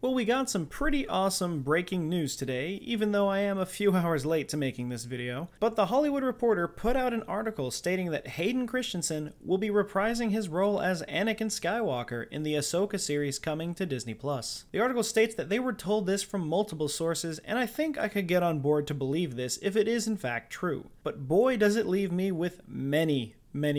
Well, we got some pretty awesome breaking news today, even though I am a few hours late to making this video. But The Hollywood Reporter put out an article stating that Hayden Christensen will be reprising his role as Anakin Skywalker in the Ahsoka series coming to Disney+. The article states that they were told this from multiple sources, and I think I could get on board to believe this if it is in fact true. But boy does it leave me with many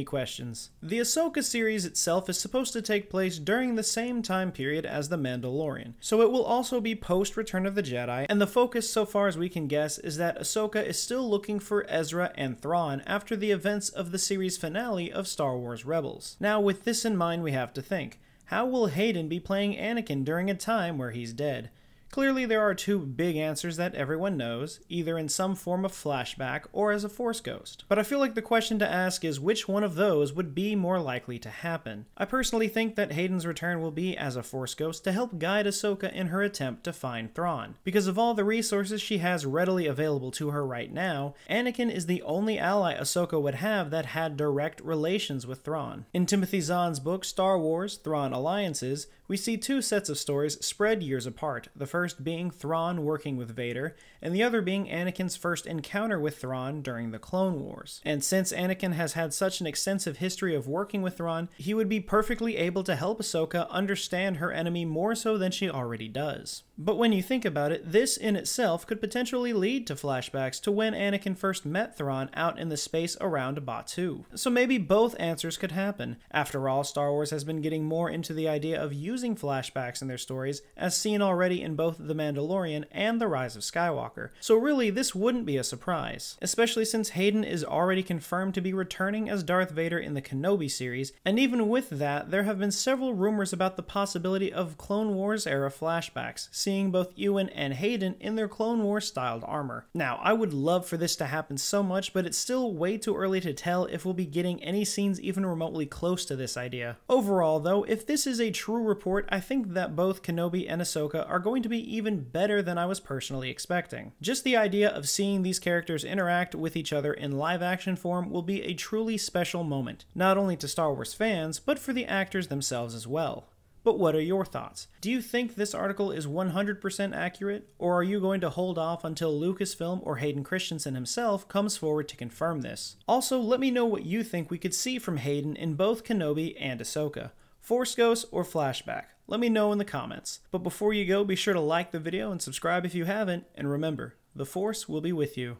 questions. The Ahsoka series itself is supposed to take place during the same time period as The Mandalorian, so it will also be post-Return of the Jedi, and the focus, so far as we can guess, is that Ahsoka is still looking for Ezra and Thrawn after the events of the series finale of Star Wars Rebels. Now, with this in mind, we have to think, how will Hayden be playing Anakin during a time where he's dead? Clearly, there are two big answers that everyone knows, either in some form of flashback or as a Force ghost. But I feel like the question to ask is which one of those would be more likely to happen. I personally think that Hayden's return will be as a Force ghost to help guide Ahsoka in her attempt to find Thrawn. Because of all the resources she has readily available to her right now, Anakin is the only ally Ahsoka would have that had direct relations with Thrawn. In Timothy Zahn's book Star Wars: Thrawn Alliances, we see two sets of stories spread years apart, the first being Thrawn working with Vader, and the other being Anakin's first encounter with Thrawn during the Clone Wars. And since Anakin has had such an extensive history of working with Thrawn, he would be perfectly able to help Ahsoka understand her enemy more so than she already does. But when you think about it, this in itself could potentially lead to flashbacks to when Anakin first met Thrawn out in the space around Batuu. So maybe both answers could happen. After all, Star Wars has been getting more into the idea of using flashbacks in their stories, as seen already in both The Mandalorian and The Rise of Skywalker. So really, this wouldn't be a surprise, especially since Hayden is already confirmed to be returning as Darth Vader in the Kenobi series, and even with that, there have been several rumors about the possibility of Clone Wars era flashbacks, seeing both Ewan and Hayden in their Clone Wars styled armor. Now, I would love for this to happen so much, but it's still way too early to tell if we'll be getting any scenes even remotely close to this idea. Overall though, if this is a true report, I think that both Kenobi and Ahsoka are going to be even better than I was personally expecting. Just the idea of seeing these characters interact with each other in live action form will be a truly special moment, not only to Star Wars fans, but for the actors themselves as well. But what are your thoughts? Do you think this article is 100% accurate, or are you going to hold off until Lucasfilm or Hayden Christensen himself comes forward to confirm this? Also, let me know what you think we could see from Hayden in both Kenobi and Ahsoka. Force Ghost or flashback? Let me know in the comments. But before you go, be sure to like the video and subscribe if you haven't, and remember, the Force will be with you,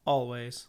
always.